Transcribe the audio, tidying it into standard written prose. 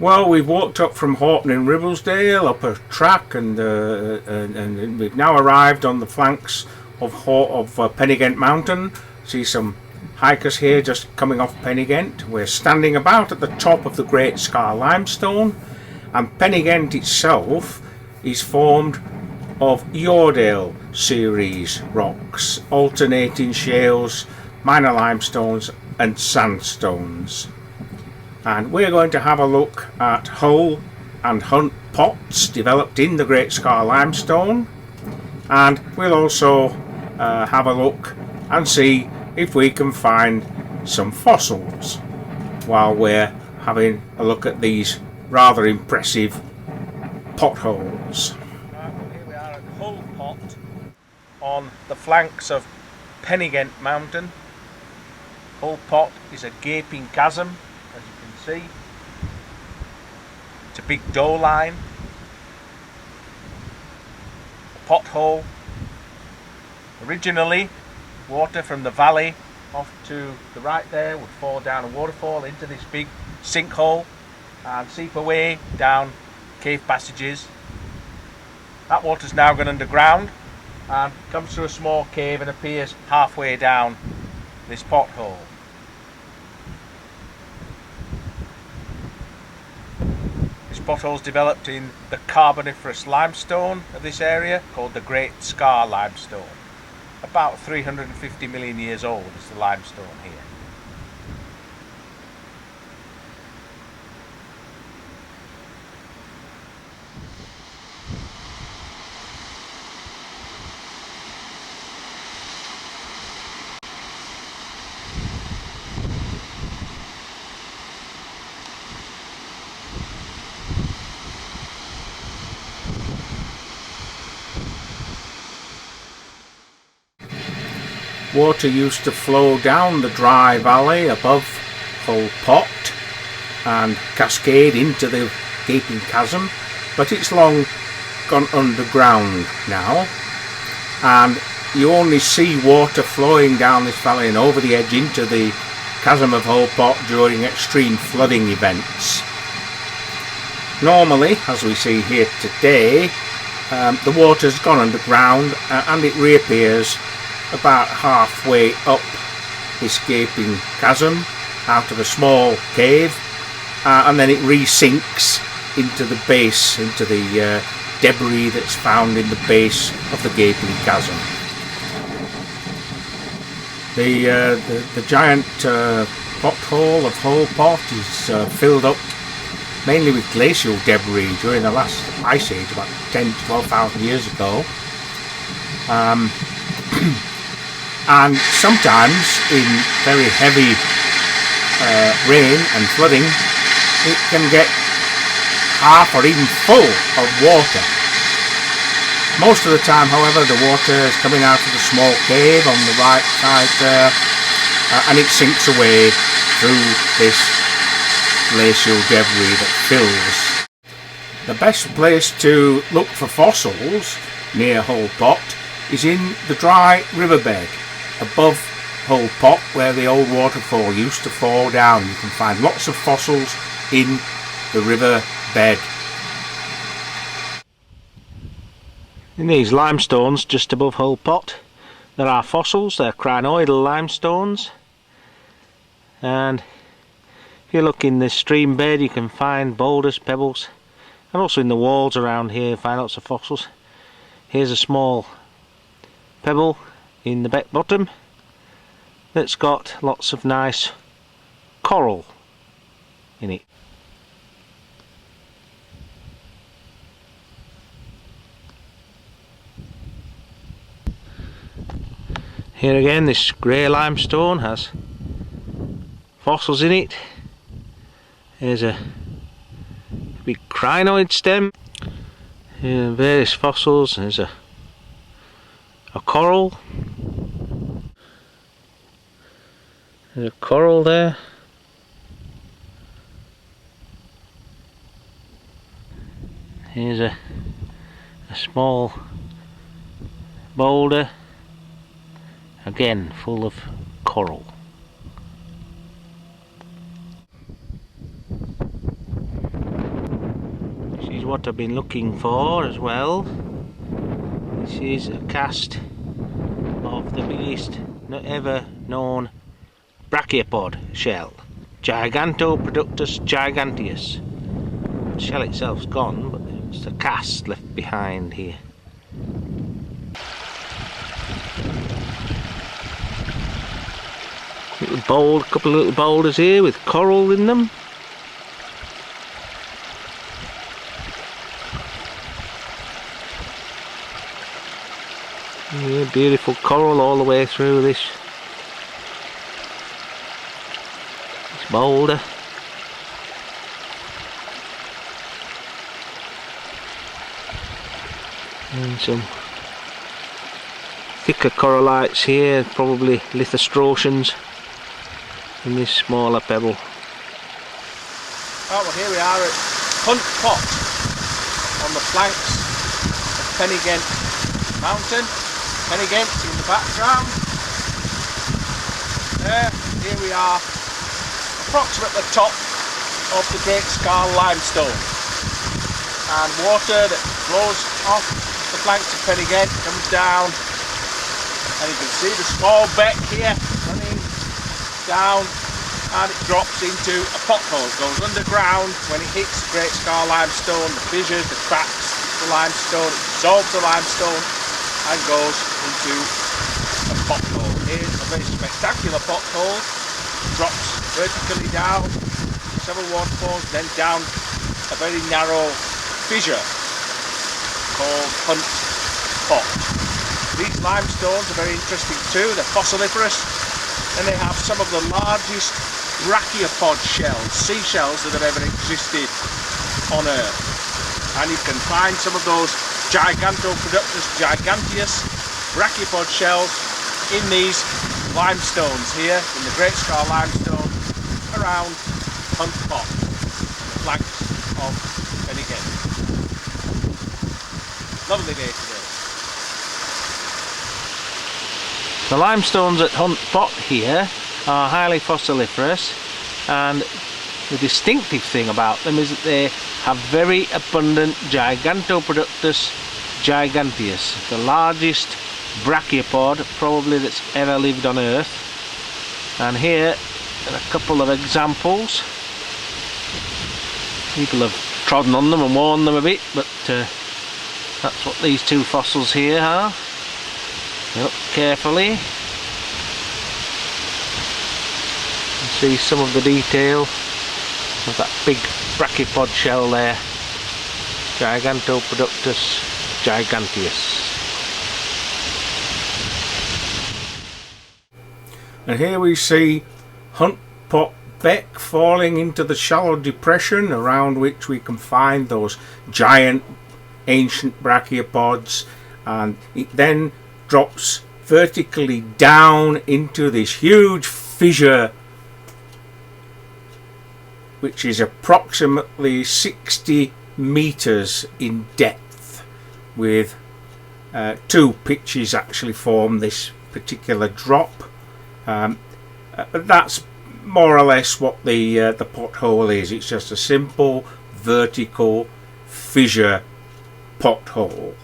Well, we've walked up from Horton in Ribblesdale up a track, and we've now arrived on the flanks of Pen-y-Ghent mountain. See some hikers here just coming off Pen-y-Ghent. We're standing about at the top of the Great Scar Limestone, and Pen-y-Ghent itself is formed of Yoredale series rocks, alternating shales, minor limestones and sandstones. And we're going to have a look at hull and hunt pots developed in the Great Scar Limestone, and we'll also have a look and see if we can find some fossils while we're having a look at these rather impressive potholes. Here we are at Hull Pot on the flanks of Pen-y-Ghent mountain. Hull Pot is a gaping chasm, as you can see. It's a big dough line, a pothole. Originally, water from the valley off to the right there would fall down a waterfall into this big sinkhole and seep away down cave passages. That water's now gone underground and comes through a small cave and appears halfway down this pothole. This pothole's developed in the Carboniferous limestone of this area, called the Great Scar Limestone. About 350 million years old is the limestone here. Water used to flow down the dry valley above Hull Pot and cascade into the gaping chasm, but it's long gone underground now, and you only see water flowing down this valley and over the edge into the chasm of Hull Pot during extreme flooding events. Normally, as we see here today, the water's gone underground and it reappears about halfway up this gaping chasm out of a small cave, and then it resinks into the base, into the debris that's found in the base of the gaping chasm. The giant pothole of Hull Pot is filled up mainly with glacial debris during the last ice age, about 10 to 12,000 years ago. And sometimes in very heavy rain and flooding, it can get half or even full of water. Most of the time, however, the water is coming out of the small cave on the right side there, and it sinks away through this glacial debris that fills. The best place to look for fossils near Hull Pot is in the dry riverbed above Hull Pot, where the old waterfall used to fall down. You can find lots of fossils in the river bed. In these limestones just above Hull Pot there are fossils. They're crinoidal limestones, and if you look in the stream bed you can find boulders, pebbles, and also in the walls around here you find lots of fossils. Here's a small pebble in the beck bottom that's got lots of nice coral in it. Here again, this grey limestone has fossils in it. Here's a big crinoid stem. Here are various fossils. There's a coral. There's a coral there. Here's a small boulder, again full of coral. what I've been looking for as well. This is a cast of the biggest ever known brachiopod shell, Gigantoproductus giganteus. The shell itself's gone, but it's a cast left behind here. Couple of little boulders here with coral in them. Yeah, beautiful coral all the way through this boulder. And some thicker corallites here, probably lithostrosons in this smaller pebble. Oh, well, here we are at Hunt Pot on the flanks of Pen-y-Ghent mountain. Pen-y-Ghent in the background. Here we are, approximately at the top of the Great Scar Limestone, and water that flows off the flanks of Pen-y-Ghent comes down, and you can see the small beck here running down, and it drops into a pothole. It goes underground when it hits the Great Scar Limestone, the fissures, the cracks, the limestone, it absorbs the limestone and goes into a pothole. Here's a very spectacular pothole, drops vertically down several waterfalls, then down a very narrow fissure called Hunt Pot. These limestones are very interesting too. They're fossiliferous, and they have some of the largest brachiopod shells, seashells that have ever existed on Earth. And you can find some of those Gigantoproductus giganteus brachiopod shells in these limestones here in the Great Scar Limestone around Hunt Pot, the flanks of Pen-y-Ghent. Lovely day today. The limestones at Hunt Pot here are highly fossiliferous, and the distinctive thing about them is that they have very abundant Gigantoproductus giganteus, the largest brachiopod probably that's ever lived on Earth. And here are a couple of examples. People have trodden on them and worn them a bit, but that's what these two fossils here are. Look carefully. You see some of the detail of that big brachiopod shell there, Gigantoproductus giganteus. And here we see Hunt Pot beck falling into the shallow depression around which we can find those giant ancient brachiopods, and it then drops vertically down into this huge fissure which is approximately 60 meters in depth, with two pitches actually form this particular drop. That's more or less what the pothole is. It's just a simple vertical fissure pothole.